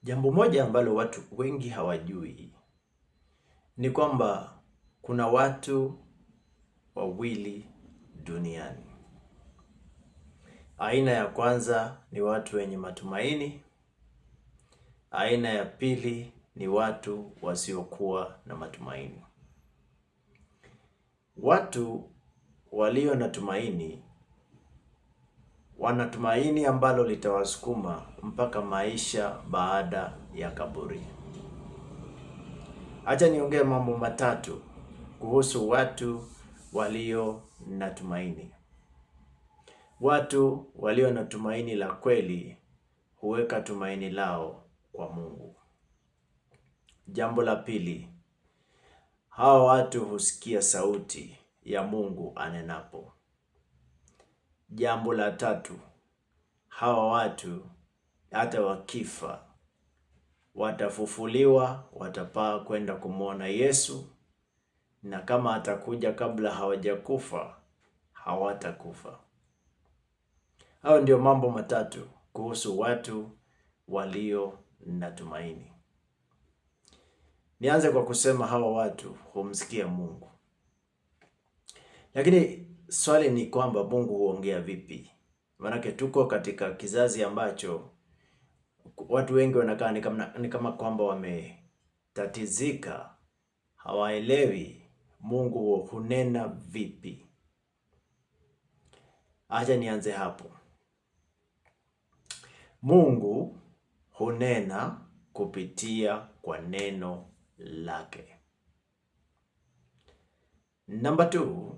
Jambo moja ambalo watu wengi hawajui ni kwamba kuna watu wawili duniani. Aina ya kwanza ni watu wenye matumaini. Aina ya pili ni watu wasiokuwa na matumaini. Watu walio na tumaini wanatumaini ambalo litawasukuma mpaka maisha baada ya kaburi. Acha niongee mambo matatu kuhusu watu walio na tumaini. Watu walio na tumaini la kweli huweka tumaini lao kwa Mungu. Jambo la pili, hawa watu husikia sauti ya Mungu anenapo. Jambo la tatu, hawa watu hata wakifa watafufuliwa, watapaa kwenda kumwona Yesu, na kama atakuja kabla hawajakufa, hawatakufa. Hao ndio mambo matatu kuhusu watu walio na tumaini. Nianze kwa kusema hawa watu humsikia Mungu. Lakini swali ni kwamba Mungu huongea vipi? Maanake tuko katika kizazi ambacho watu wengi wanakaa ni kama kwamba wametatizika, hawaelewi Mungu hunena vipi. Acha nianze hapo. Mungu hunena kupitia kwa neno lake. Namba 2,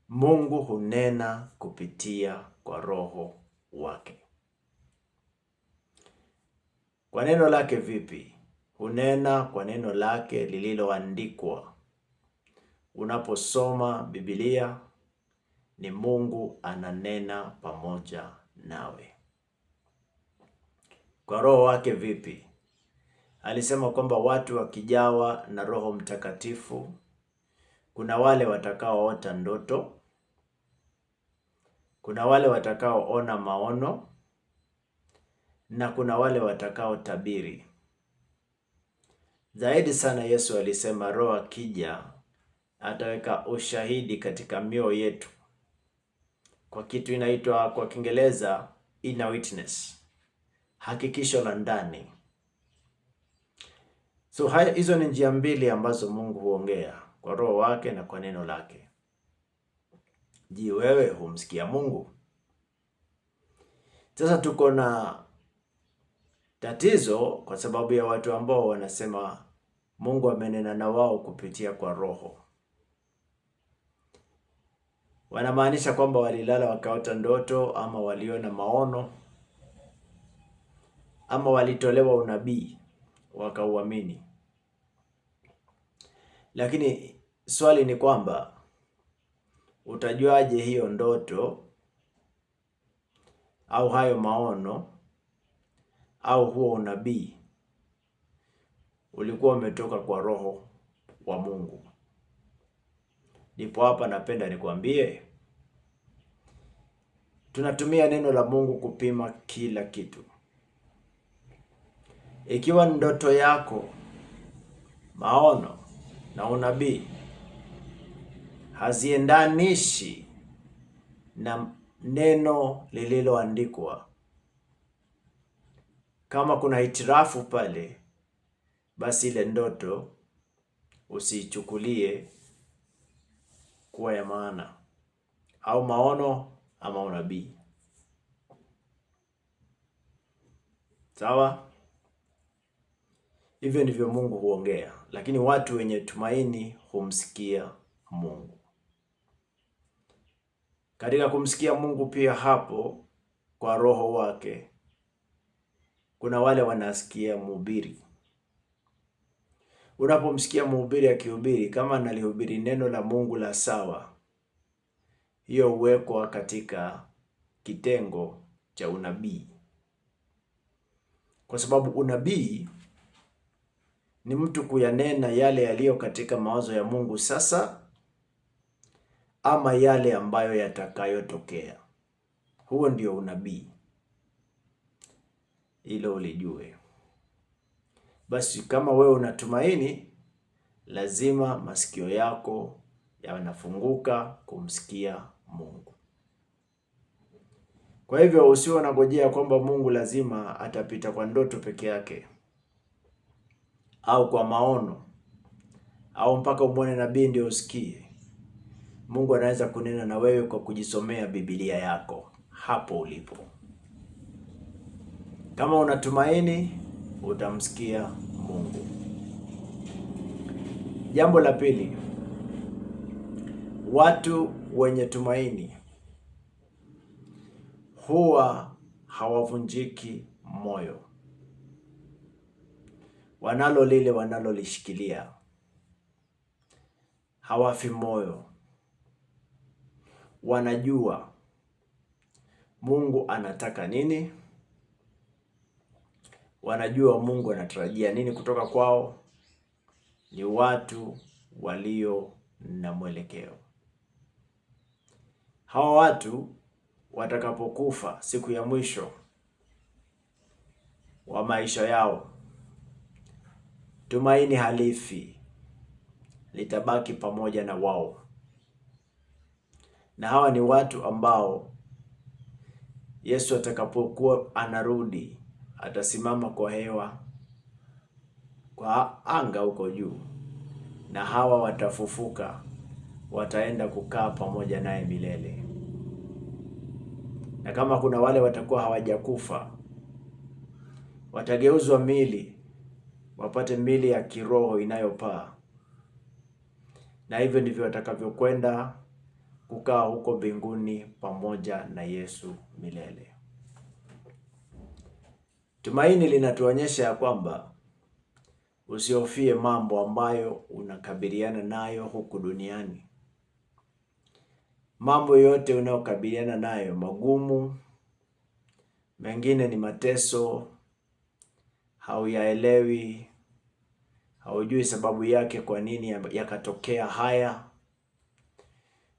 Mungu hunena kupitia kwa Roho wake. Kwa neno lake vipi? Hunena kwa neno lake lililoandikwa. Unaposoma Biblia ni Mungu ananena pamoja nawe. Kwa Roho wake vipi? Alisema kwamba watu wakijawa na Roho Mtakatifu, kuna wale watakaoota ndoto, kuna wale watakaoona maono, na kuna wale watakaotabiri. Zaidi sana Yesu alisema Roho akija ataweka ushahidi katika mioyo yetu. Kwa kitu inaitwa kwa Kiingereza inner witness. Hakikisho la ndani. So hizo ni njia mbili ambazo Mungu huongea, kwa Roho wake na kwa neno lake. Je, wewe humsikia Mungu? Sasa tuko na tatizo kwa sababu ya watu ambao wanasema Mungu amenena na wao kupitia kwa Roho. Wanamaanisha kwamba walilala wakaota ndoto, ama waliona maono, ama walitolewa unabii wakauamini. Lakini swali ni kwamba utajuaje hiyo ndoto au hayo maono au huo unabii ulikuwa umetoka kwa Roho wa Mungu? Ndipo hapa napenda nikwambie, tunatumia neno la Mungu kupima kila kitu. Ikiwa ndoto yako, maono na unabii haziendanishi na neno lililoandikwa, kama kuna hitirafu pale, basi ile ndoto usichukulie kuwa ya maana, au maono ama unabii. Sawa? Hivyo ndivyo Mungu huongea, lakini watu wenye tumaini humsikia Mungu. Katika kumsikia Mungu pia hapo kwa Roho wake, kuna wale wanasikia mhubiri. Unapomsikia mhubiri akihubiri, kama analihubiri neno la Mungu la sawa, hiyo huwekwa katika kitengo cha unabii. Kwa sababu unabii ni mtu kuyanena yale yaliyo katika mawazo ya Mungu sasa, ama yale ambayo yatakayotokea. Huo ndio unabii. Hilo ulijue. Basi kama wewe unatumaini, lazima masikio yako yanafunguka kumsikia Mungu. Kwa hivyo usiwe unangojea kwamba Mungu lazima atapita kwa ndoto peke yake, au kwa maono, au mpaka umwone nabii ndio usikie. Mungu anaweza kunena na wewe kwa kujisomea Biblia yako hapo ulipo. Kama unatumaini, utamsikia Mungu. Jambo la pili, watu wenye tumaini huwa hawavunjiki moyo. Wanalo lile wanalolishikilia, hawafi moyo. Wanajua Mungu anataka nini, wanajua Mungu anatarajia nini kutoka kwao. Ni watu walio na mwelekeo. Hawa watu watakapokufa siku ya mwisho wa maisha yao, tumaini halifi, litabaki pamoja na wao. Na hawa ni watu ambao Yesu atakapokuwa anarudi, atasimama kwa hewa, kwa anga huko juu, na hawa watafufuka, wataenda kukaa pamoja naye milele. Na kama kuna wale watakuwa hawajakufa, watageuzwa mili, wapate mili ya kiroho inayopaa, na hivyo ndivyo watakavyokwenda kukaa huko mbinguni pamoja na Yesu milele. Tumaini linatuonyesha ya kwamba usihofie mambo ambayo unakabiliana nayo huku duniani. Mambo yote unayokabiliana nayo magumu, mengine ni mateso, hauyaelewi, haujui sababu yake, kwa nini yakatokea haya.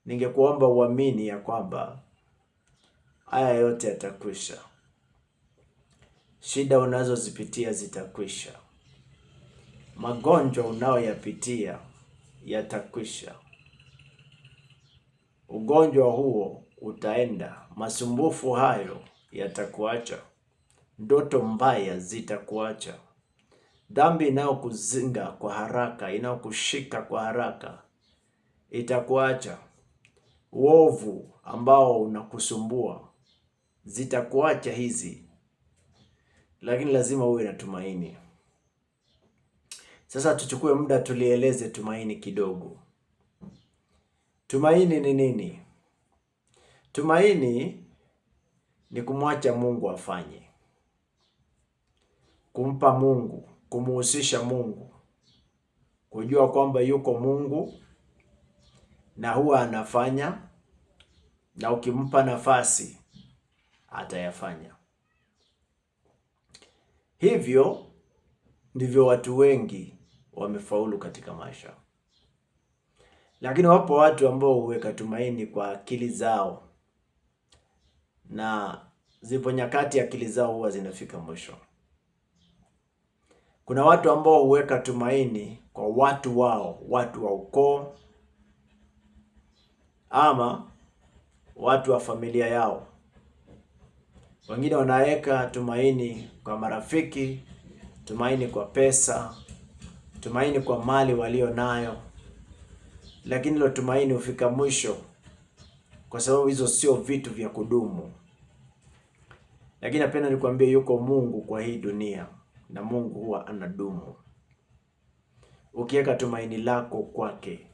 Ningekuomba uamini ya kwamba haya yote yatakwisha. Shida unazozipitia zitakwisha. Magonjwa unayoyapitia yatakwisha. Ugonjwa huo utaenda. Masumbufu hayo yatakuacha. Ndoto mbaya zitakuacha. Dhambi inayokuzinga kwa haraka, inayokushika kwa haraka, itakuacha. Uovu ambao unakusumbua zitakuacha hizi. Lakini lazima uwe na tumaini. Sasa tuchukue muda tulieleze tumaini kidogo. Tumaini ni nini? Tumaini ni kumwacha Mungu afanye. Kumpa Mungu, kumuhusisha Mungu. Kujua kwamba yuko Mungu na huwa anafanya, na ukimpa nafasi atayafanya. Hivyo ndivyo watu wengi wamefaulu katika maisha. Lakini wapo watu ambao huweka tumaini kwa akili zao, na zipo nyakati akili zao huwa zinafika mwisho. Kuna watu ambao huweka tumaini kwa watu wao, watu wa ukoo, ama watu wa familia yao. Wengine wanaweka tumaini kwa marafiki, tumaini kwa pesa, tumaini kwa mali walio nayo. Lakini hilo tumaini hufika mwisho, kwa sababu hizo sio vitu vya kudumu. Lakini napenda nikwambie yuko Mungu kwa hii dunia, na Mungu huwa anadumu. Ukiweka tumaini lako kwake,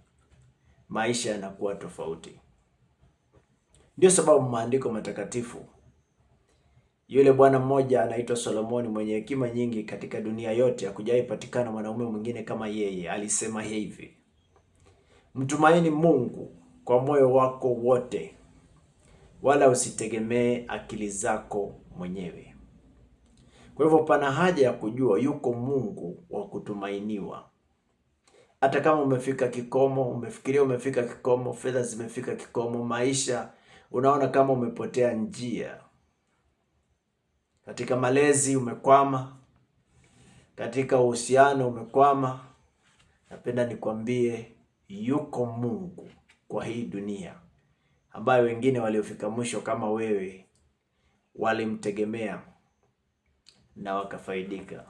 maisha yanakuwa tofauti. Ndio sababu maandiko matakatifu, yule bwana mmoja anaitwa Solomoni mwenye hekima nyingi katika dunia yote, hakujawahi patikana mwanaume mwingine kama yeye, alisema hivi: mtumaini Mungu kwa moyo wako wote, wala usitegemee akili zako mwenyewe. Kwa hivyo pana haja ya kujua yuko Mungu wa kutumainiwa. Hata kama umefika kikomo, umefikiria umefika kikomo, fedha zimefika kikomo, maisha unaona kama umepotea njia, katika malezi umekwama, katika uhusiano umekwama, napenda nikwambie yuko Mungu kwa hii dunia ambaye wengine waliofika mwisho kama wewe walimtegemea na wakafaidika.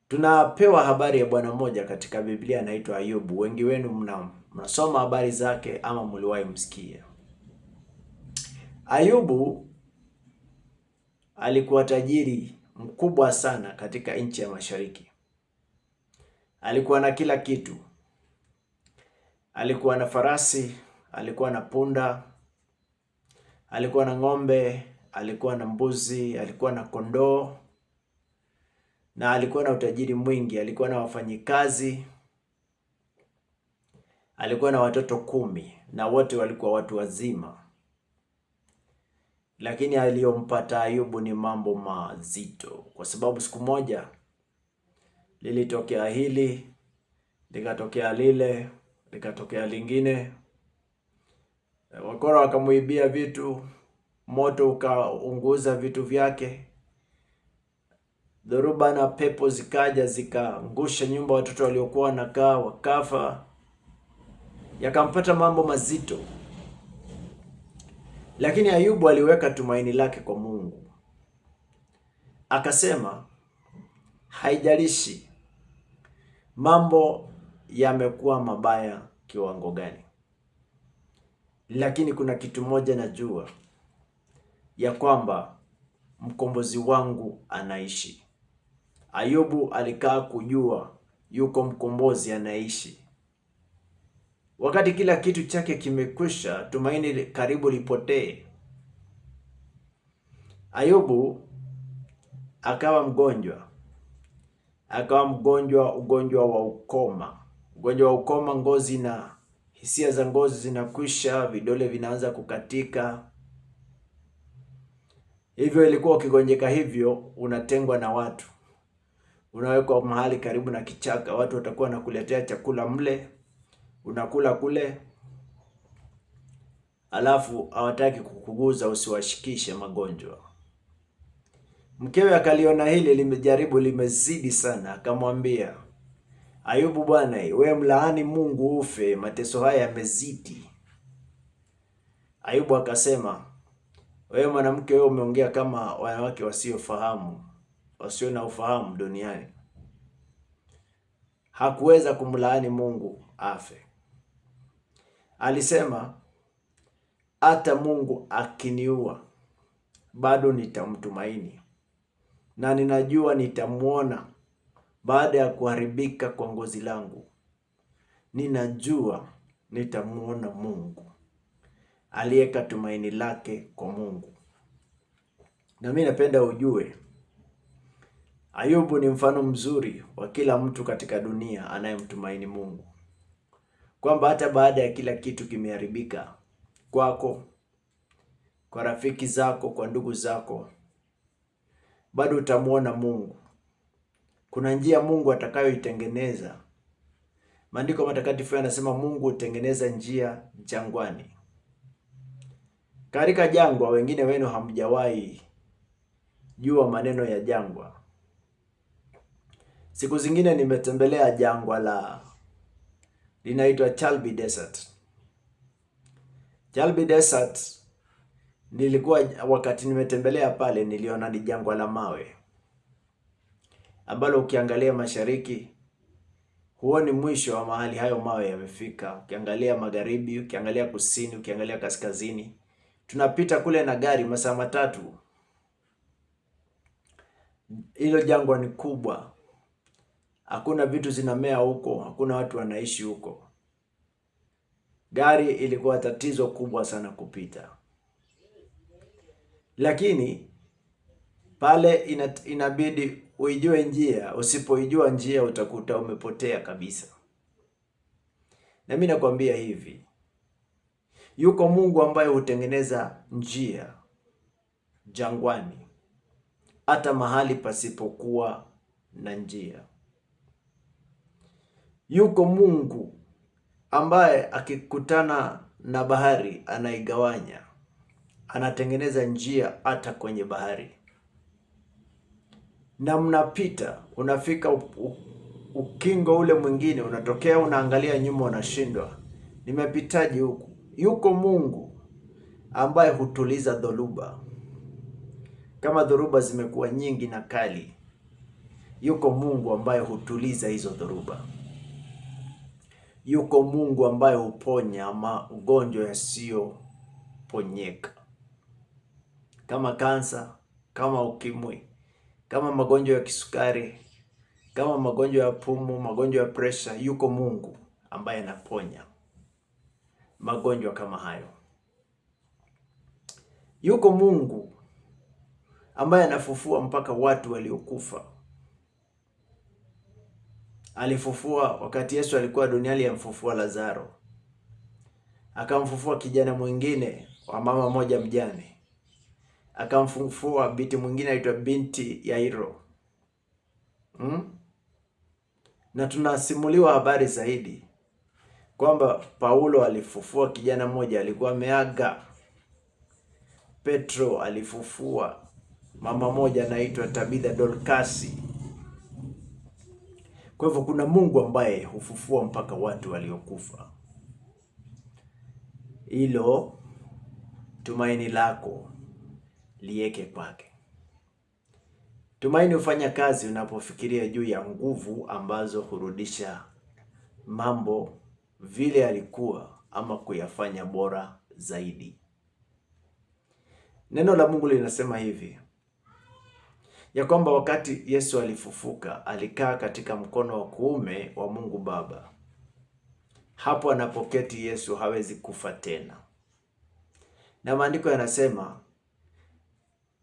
Tunapewa habari ya bwana mmoja katika Biblia anaitwa Ayubu. Wengi wenu mnasoma habari zake ama mliwahi msikia. Ayubu alikuwa tajiri mkubwa sana katika nchi ya Mashariki. Alikuwa na kila kitu. Alikuwa na farasi, alikuwa na punda, alikuwa na ng'ombe, alikuwa na mbuzi, alikuwa na kondoo, na alikuwa na utajiri mwingi. Alikuwa na wafanyikazi, alikuwa na watoto 10 na wote walikuwa watu wazima. Lakini aliyompata Ayubu ni mambo mazito, kwa sababu siku moja lilitokea hili, likatokea lile, likatokea lingine. Wakora wakamuibia vitu, moto ukaunguza vitu vyake, dhoruba na pepo zikaja zikaangusha nyumba watoto waliokuwa wanakaa wakafa. Yakampata mambo mazito. Lakini Ayubu aliweka tumaini lake kwa Mungu. Akasema, haijalishi mambo yamekuwa mabaya kiwango gani, lakini kuna kitu moja najua, ya kwamba mkombozi wangu anaishi. Ayubu alikaa kujua yuko mkombozi anaishi. Wakati kila kitu chake kimekwisha, tumaini karibu lipotee, Ayubu akawa mgonjwa. Akawa mgonjwa, ugonjwa wa ukoma. Ugonjwa wa ukoma, ngozi na hisia za ngozi zinakwisha, vidole vinaanza kukatika. Hivyo ilikuwa ukigonjeka hivyo, unatengwa na watu. Unawekwa mahali karibu na kichaka, watu watakuwa nakuletea chakula mle, unakula kule. Alafu hawataki kukuguza usiwashikishe magonjwa. Mkewe akaliona hili limezidi sana, akamwambia, Ayubu bwana, wewe mlaani Mungu ufe, mateso haya yamezidi. Ayubu akasema, wewe mwanamke, wewe umeongea kama wanawake wasio na ufahamu duniani. Hakuweza kumlaani Mungu afe. Alisema, hata Mungu akiniua bado nitamtumaini, na ninajua nitamuona baada ya kuharibika kwa ngozi langu. Ninajua nitamuona Mungu. Aliweka tumaini lake kwa Mungu. Na mimi napenda ujue, Ayubu ni mfano mzuri wa kila mtu katika dunia anayemtumaini Mungu, kwamba hata baada ya kila kitu kimeharibika kwako, kwa rafiki zako, kwa ndugu zako, bado utamuona Mungu. Kuna njia Mungu atakayoitengeneza. Maandiko matakatifu yanasema Mungu hutengeneza njia jangwani. Katika jangwa, wengine wenu hamjawahi jua maneno ya jangwa. Siku zingine nimetembelea jangwa linaitwa Chalbi Desert. Chalbi Desert, wakati nimetembelea pale, niliona ni jangwa la mawe ambalo ukiangalia mashariki huoni mwisho wa mahali hayo mawe yamefika. Ukiangalia magharibi, ukiangalia kusini, ukiangalia kaskazini. Tunapita kule na gari masaa matatu. Hilo jangwa ni kubwa. Hakuna vitu zinamea huko, hakuna watu wanaishi huko. Gari ilikuwa tatizo kubwa sana kupita. Lakini pale inabidi uijue njia. Usipoijua njia utakuta umepotea kabisa. Na mimi nakwambia hivi, yuko Mungu ambaye hutengeneza njia jangwani, hata mahali pasipokuwa na njia. Yuko Mungu ambaye akikutana na bahari anaigawanya, anatengeneza njia hata kwenye bahari. na mnapita, unafika ukingo ule mwingine, unatokea unaangalia nyuma, unashindwa nimepitaje huku. Yuko Mungu ambaye hutuliza dhoruba. Kama dhoruba zimekuwa nyingi na kali, yuko Mungu ambaye hutuliza hizo dhoruba. Yuko Mungu ambaye huponya magonjwa yasiyoponyeka, kama kansa, kama ukimwi, kama magonjwa ya kisukari, kama magonjwa ya pumu, magonjwa ya pressure. Yuko Mungu ambaye anaponya magonjwa kama hayo. Yuko Mungu ambaye anafufua mpaka watu waliokufa. Alifufua wakati Yesu alikuwa duniani, alimfufua Lazaro, akamfufua kijana mwingine wa mama moja mjane, akamfufua binti mwingine aitwa binti Yairo. Na tunasimuliwa habari zaidi kwamba Paulo alifufua kijana mmoja alikuwa ameaga. Petro alifufua mama moja anaitwa Tabitha Dorkasi. Kwa hivyo kuna Mungu ambaye hufufua mpaka watu waliokufa. Hilo tumaini lako liweke kwake. Tumaini hufanya kazi unapofikiria juu ya nguvu ambazo hurudisha mambo vile yalikuwa ama kuyafanya bora zaidi. Neno la Mungu linasema hivi ya kwamba wakati Yesu alifufuka, alikaa katika mkono wa kuume wa Mungu Baba. Hapo anapoketi Yesu hawezi kufa tena. Na maandiko yanasema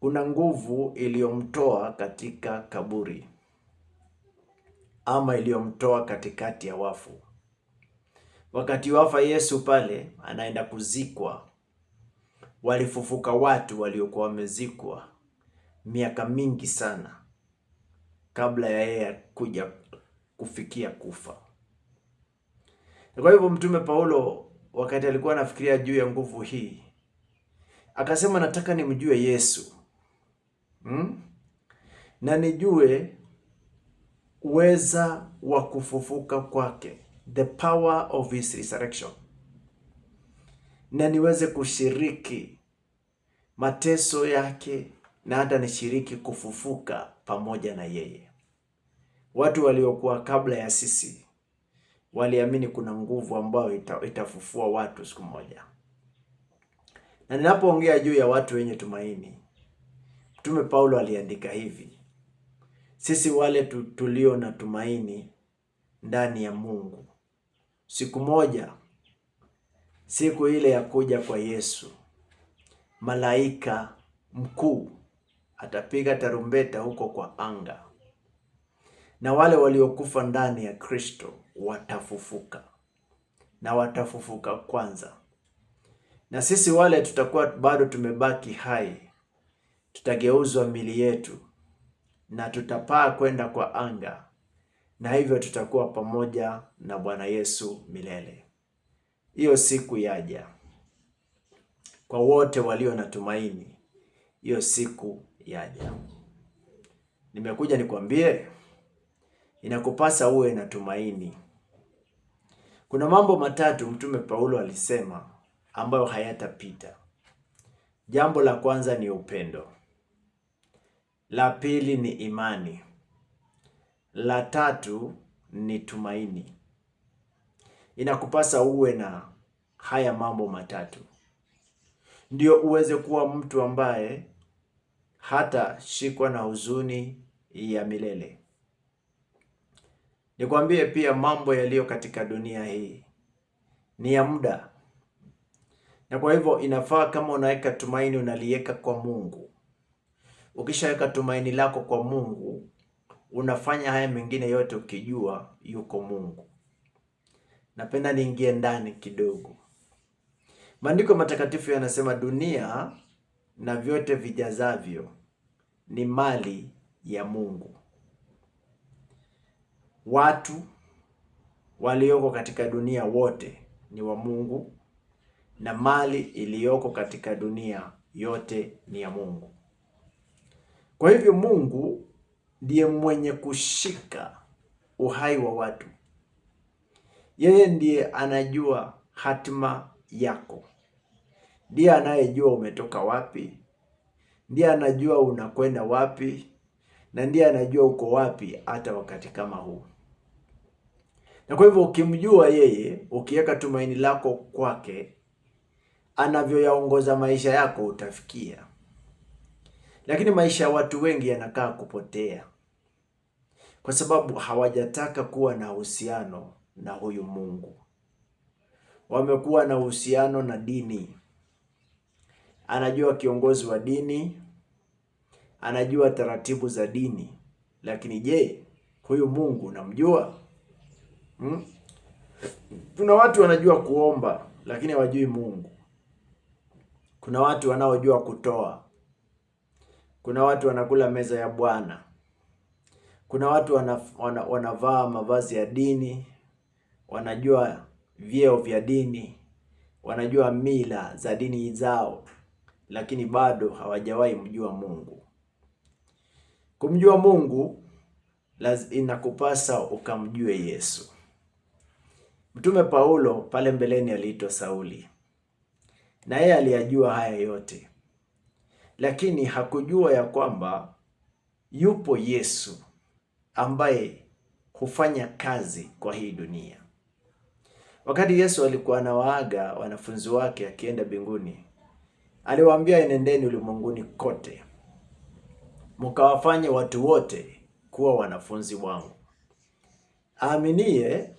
kuna nguvu iliyomtoa katika kaburi ama iliyomtoa katikati ya wafu. Wakati wafa Yesu pale anaenda kuzikwa, walifufuka watu waliokuwa wamezikwa miaka mingi sana kabla ya yeye kuja kufikia kufa. Kwa hivyo Mtume Paulo wakati alikuwa anafikiria juu ya nguvu hii, akasema nataka nimjue Yesu. Na nijue uweza wa kufufuka kwake, the power of his resurrection. Na niweze kushiriki mateso yake na hata nishiriki kufufuka pamoja na yeye. Watu waliokuwa kabla ya sisi waliamini kuna nguvu ambayo itafufua watu siku moja. Na ninapoongea juu ya watu wenye tumaini, Mtume Paulo aliandika hivi: sisi wale tulio na tumaini ndani ya Mungu, siku moja, siku ile ya kuja kwa Yesu, malaika mkuu atapiga tarumbeta huko kwa anga, na wale waliokufa ndani ya Kristo watafufuka, na watafufuka kwanza. Na sisi wale tutakuwa bado tumebaki hai, tutageuzwa mili yetu na tutapaa kwenda kwa anga, na hivyo tutakuwa pamoja na Bwana Yesu milele. Hiyo siku yaja kwa wote walio na tumaini. Hiyo siku yaja. Nimekuja nikwambie, inakupasa uwe na tumaini. Kuna mambo matatu Mtume Paulo alisema ambayo hayatapita. Jambo la kwanza ni upendo. La pili ni imani. La tatu ni tumaini. Inakupasa uwe na haya mambo matatu, ndio uweze kuwa mtu ambaye hata shikwa na huzuni ya milele. Nikwambie pia mambo yaliyo katika dunia hii ni ya muda. Na kwa hivyo inafaa kama unaweka tumaini unaliweka kwa Mungu. Ukishaweka tumaini lako kwa Mungu, unafanya haya mengine yote ukijua yuko Mungu. Napenda niingie ndani kidogo. Maandiko matakatifu yanasema dunia na vyote vijazavyo ni mali ya Mungu. Watu walioko katika dunia wote ni wa Mungu, na mali iliyoko katika dunia yote ni ya Mungu. Kwa hivyo Mungu ndiye mwenye kushika uhai wa watu. Yeye ndiye anajua hatima yako. Ndiye anayejua umetoka wapi. Ndiye anajua unakwenda wapi, na ndiye anajua uko wapi hata wakati kama huu. Na kwa hivyo ukimjua yeye, ukiweka tumaini lako kwake, anavyoyaongoza maisha yako utafikia. Lakini maisha ya watu wengi yanakaa kupotea kwa sababu hawajataka kuwa na uhusiano na huyu Mungu. Wamekuwa na uhusiano na dini. Anajua kiongozi wa dini, anajua taratibu za dini, lakini je, huyu Mungu unamjua? Kuna watu wanajua kuomba lakini hawajui Mungu. Kuna watu wanaojua kutoa. Kuna watu wanakula meza ya Bwana. Kuna watu wanavaa mavazi ya dini, wanajua vyeo vya dini, wanajua mila za dini zao, lakini bado hawajawahi mjua Mungu. Kumjua Mungu inakupasa ukamjue Yesu. Mtume Paulo pale mbeleni aliitwa Sauli, na yeye aliyajua haya yote, lakini hakujua ya kwamba yupo Yesu ambaye hufanya kazi kwa hii dunia. Wakati Yesu alikuwa anawaaga wanafunzi wake akienda mbinguni, aliwaambia, enendeni ulimwenguni kote, mkawafanye watu wote kuwa wanafunzi wangu. Aaminie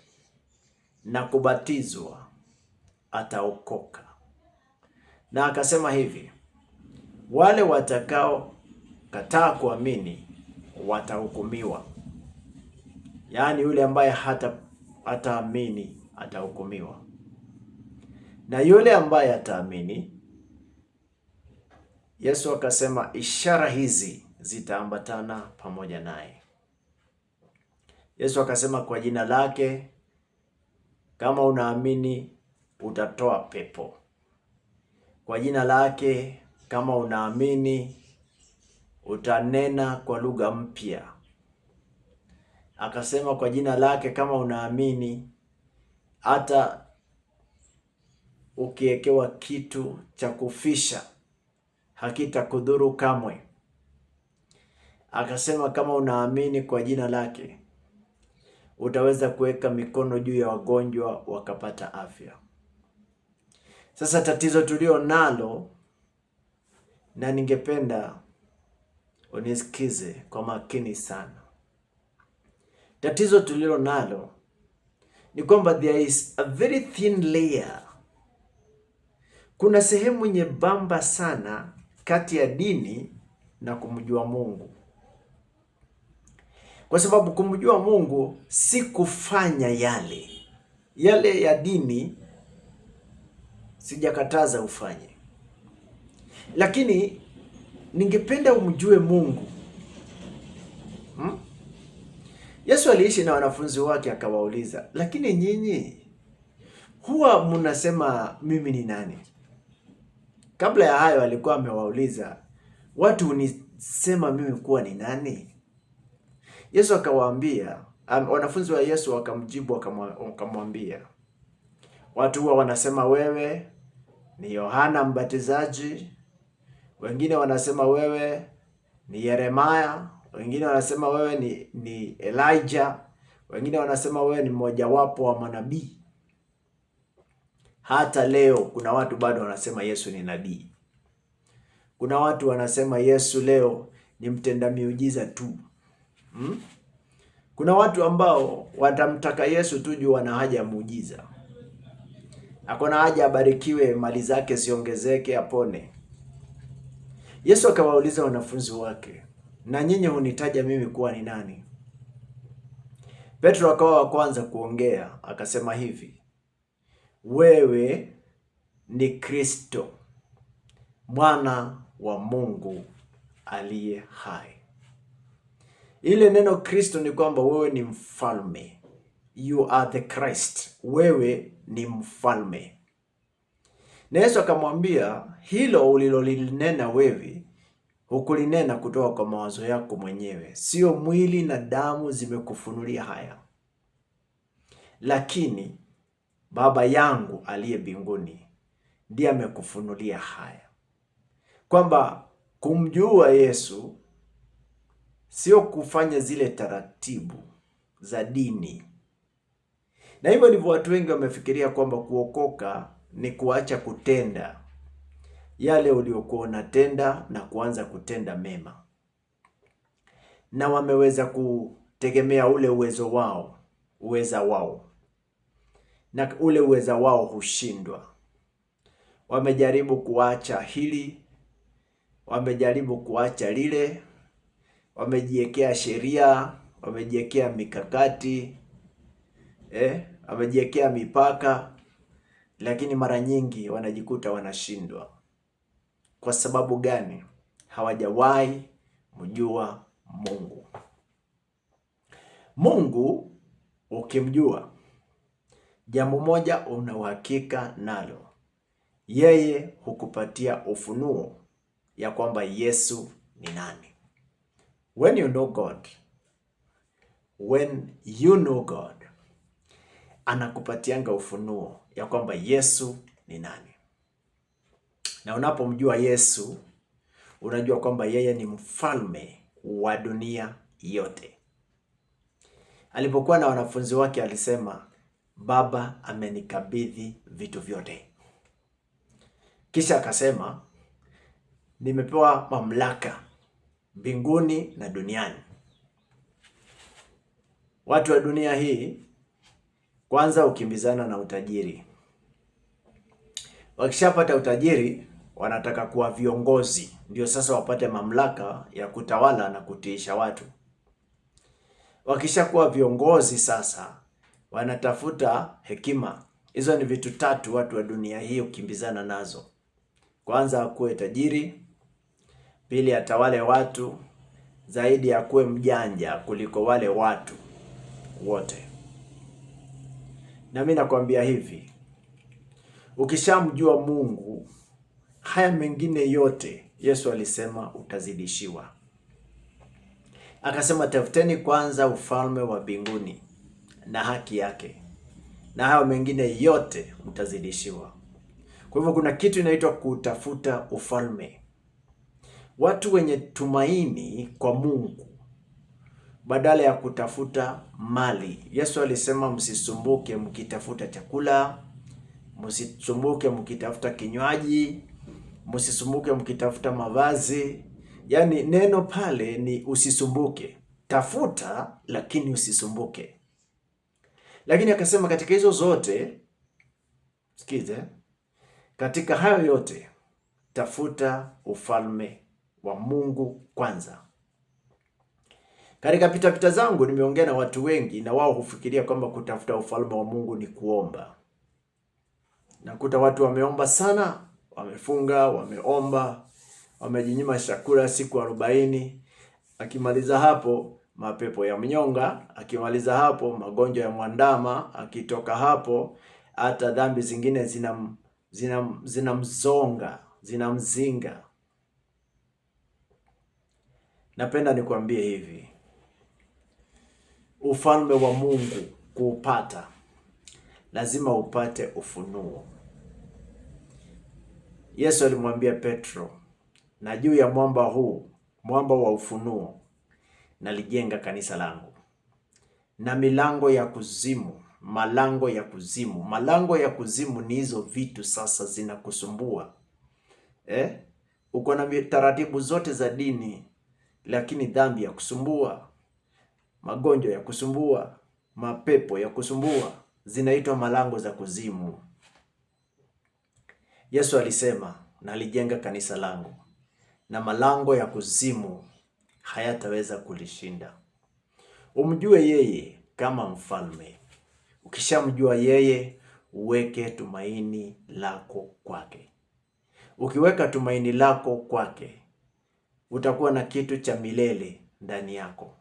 na kubatizwa ataokoka. Na akasema hivi, wale watakao kataa kuamini watahukumiwa. Yaani yule ambaye hataamini atahukumiwa. Na yule ambaye ataamini, Yesu akasema ishara hizi zitaambatana pamoja naye. Yesu akasema kwa jina lake, kama unaamini utatoa pepo. Kwa jina lake, kama unaamini utanena kwa lugha mpya. Akasema kwa jina lake, kama unaamini hata ukiekewa kitu cha kufisha hakitakudhuru kamwe. Akasema kama unaamini kwa jina lake utaweza kuweka mikono juu ya wagonjwa wakapata afya. Sasa tatizo tulio nalo, na ningependa unisikize kwa makini sana. Tatizo tulilo nalo ni kwamba there is a very thin layer. Kuna sehemu nyembamba sana kati ya dini na kumjua Mungu. Kwa sababu kumjua Mungu si kufanya yale ya dini, sijakataza ufanye. Lakini ningependa umjue Mungu. Yesu aliishi na wanafunzi wake akawauliza, lakini nyinyi huwa mnasema mimi ni nani? Kabla ya hayo alikuwa amewauliza, watu unisema mimi kuwa ni nani? Yesu akawaambia, wanafunzi wa Yesu wakamjibu wakamwambia, watu huwa wanasema wewe ni Yohana Mbatizaji, wengine wanasema wewe ni Yeremia, wengine wanasema wewe ni Elijah, wengine wanasema wewe ni mmojawapo wa manabii. Hata leo kuna watu bado wanasema Yesu ni nabii. Kuna watu wanasema Yesu leo ni mtenda miujiza tu. Kuna watu ambao watamtaka Yesu tu juu wana haja ya muujiza. Hakuna haja abarikiwe, mali zake ziongezeke, apone. Yesu akawauliza wanafunzi wake, na nyinyi hunitaja mimi kuwa ni nani? Petro akawa wa kwanza kuongea, akasema hivi, wewe ni Kristo, mwana wa Mungu aliye hai. Ile neno Kristo ni kwamba wewe ni mfalme. You are the Christ. Wewe ni mfalme. Na Yesu akamwambia, hilo ulilolinena wewe hukulinena kutoka kwa mawazo yako mwenyewe, sio mwili na damu zimekufunulia haya, lakini Baba yangu aliye mbinguni ndiye amekufunulia haya. Kwamba kumjua Yesu sio kufanya zile taratibu za dini. Na hivyo ndivyo watu wengi wamefikiria kwamba kuokoka ni kuacha kutenda yale uliokuwa unatenda na kuanza kutenda mema. Na wameweza kutegemea ule uweza wao. Na ule uweza wao hushindwa. Wamejaribu kuacha hili, wamejaribu kuacha lile, wamejiwekea sheria, wamejiwekea mikakati, wamejiwekea mipaka, lakini mara nyingi wanajikuta wanashindwa. Kwa sababu gani? Hawajawahi mjua Mungu. Mungu ukimjua, jambo moja una uhakika nalo. Yeye hukupatia ufunuo ya kwamba Yesu ni nani. When you know God, anakupatianga ufunuo ya kwamba Yesu ni nani. Na unapomjua Yesu, unajua kwamba yeye ni mfalme wa dunia yote. Alipokuwa na wanafunzi wake alisema, Baba amenikabidhi vitu vyote. Kisha akasema, nimepewa mamlaka mbinguni na duniani. Watu wa dunia hii kwanza ukimbizana na utajiri. Wakishapata utajiri, wanataka kuwa viongozi, ndio sasa wapate mamlaka ya kutawala na kutiisha watu. Wakishakuwa viongozi sasa, wanatafuta hekima. Hizo ni vitu tatu watu wa dunia hii ukimbizana nazo. Kwanza akuwe tajiri, pili atawale watu, zaidi akuwe mjanja kuliko wale watu wote. Na mimi nakwambia hivi, ukishamjua Mungu, haya mengine yote Yesu alisema utazidishiwa. Akasema tafuteni kwanza ufalme wa mbinguni na haki yake, na hayo mengine yote mtazidishiwa. Kwa hivyo kuna kitu inaitwa kutafuta ufalme. Watu wenye tumaini kwa Mungu badala ya kutafuta mali. Yesu alisema msisumbuke mkitafuta chakula, msisumbuke mkitafuta kinywaji, msisumbuke mkitafuta mavazi. Yaani neno pale ni usisumbuke. Tafuta lakini usisumbuke. Lakini akasema katika hizo zote, sikize, katika hayo yote tafuta ufalme wa Mungu kwanza. Katika pitapita zangu nimeongea na watu wengi na wao hufikiria kwamba kutafuta ufalme wa Mungu ni kuomba. Nakuta watu wameomba sana, wamefunga, wameomba, wamejinyima chakula siku 40. Akimaliza hapo mapepo ya mnyonga, akimaliza hapo magonjwa ya mwandama, akitoka hapo hata dhambi zingine zinamzonga, zinamzinga. Napenda nikwambie hivi, ufalme wa Mungu kuupata lazima upate ufunuo. Yesu alimwambia Petro, na juu ya mwamba huu, mwamba wa ufunuo, nalijenga kanisa langu. Na milango ya kuzimu, malango ya kuzimu ni hizo vitu sasa zinakusumbua. Uko na taratibu zote za dini, lakini dhambi ya kusumbua, magonjwa ya kusumbua, mapepo ya kusumbua, zinaitwa malango za kuzimu. Yesu alisema, nalijenga kanisa langu, na malango ya kuzimu hayataweza kulishinda. Umjue yeye kama mfalme. Ukishamjua yeye, uweke tumaini lako kwake. Ukiweka tumaini lako kwake, utakuwa na kitu cha milele ndani yako.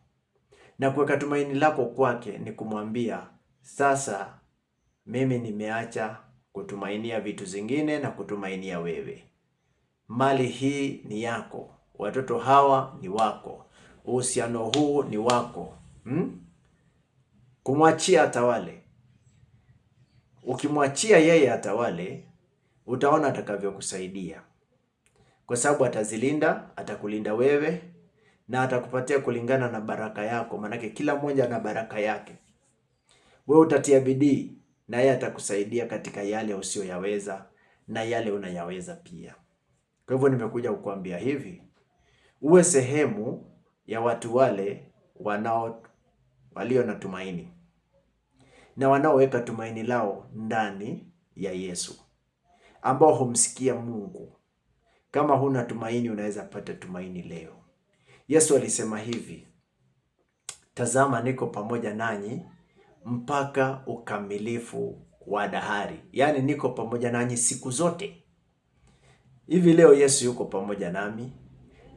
Na kuweka tumaini lako kwake ni kumwambia, sasa mimi nimeacha kutumainia vitu zingine na kutumainia wewe. Mali hii ni yako, watoto hawa ni wako, uhusiano huu ni wako. Kumwachia atawale. Ukimwachia yeye atawale, utaona atakavyokusaidia, kwa sababu atazilinda, atakulinda wewe na atakupatia kulingana na baraka yako, manake kila mmoja ana baraka yake. Wewe utatia bidii na yeye atakusaidia katika yale usiyoyaweza na yale unayaweza pia. Kwa hivyo nimekuja kukuambia hivi, uwe sehemu ya watu wale walio na tumaini na wanaoweka tumaini lao ndani ya Yesu, ambao humsikia Mungu. Kama huna tumaini, unaweza pata tumaini leo. Yesu alisema hivi, tazama niko pamoja nanyi mpaka ukamilifu wa dahari. Yaani niko pamoja nanyi siku zote. Hivi leo Yesu yuko pamoja nami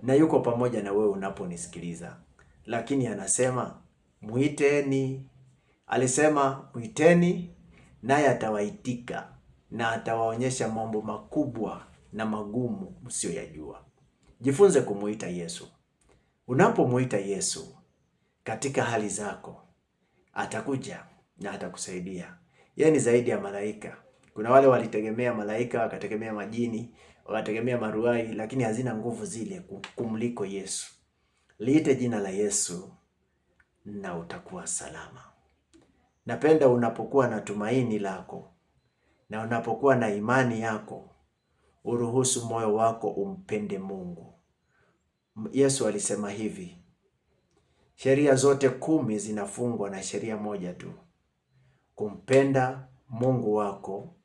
na yuko pamoja na wewe unaponisikiliza. Lakini anasema muiteni. Alisema muiteni naye atawaitika na atawaonyesha mambo makubwa na magumu msiyoyajua. Jifunze kumuita Yesu. Unapomuita Yesu katika hali zako, atakuja na atakusaidia. Yeye ni zaidi ya malaika. Kuna wale walitegemea malaika, wakategemea majini, wakategemea maruai, lakini hazina nguvu zile kumliko Yesu. Liite jina la Yesu na utakuwa salama. Napenda unapokuwa na tumaini lako na unapokuwa na imani yako, uruhusu moyo wako umpende Mungu. Yesu alisema hivi, sheria zote 10 zinafungwa na sheria moja tu: kumpenda Mungu wako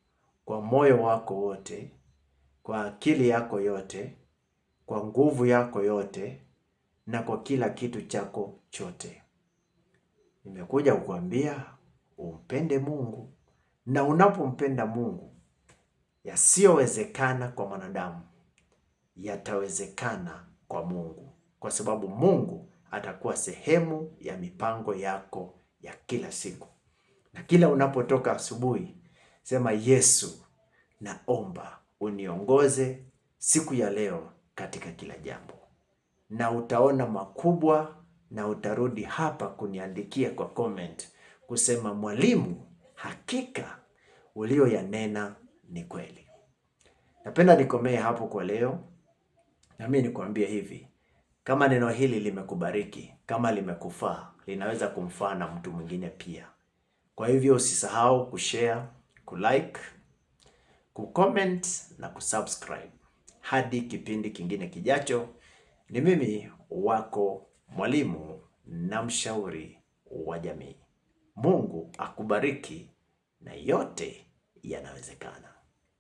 kwa moyo wako wote, kwa akili yako yote, kwa nguvu yako yote na kwa kila kitu chako chote. Nimekuja kukuambia umpende Mungu, na unapompenda Mungu, yasiyowezekana kwa mwanadamu yatawezekana kwa Mungu, kwa sababu Mungu atakuwa sehemu ya mipango yako ya kila siku. Na kila unapotoka asubuhi, sema Yesu, naomba uniongoze siku ya leo katika kila jambo. Na utaona makubwa, na utarudi hapa kuniandikia kwa comment kusema mwalimu, hakika ulioyanena ni kweli. Napenda nikomee hapo kwa leo. Na mimi nikwambie hivi, kama neno hili limekubariki, kama limekufaa, linaweza kumfaa na mtu mwingine pia. Kwa hivyo usisahau kushare, kulike, kucomment na kusubscribe. Hadi kipindi kingine kijacho, ni mimi wako mwalimu na mshauri wa jamii. Mungu akubariki na yote yanawezekana.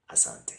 Asante.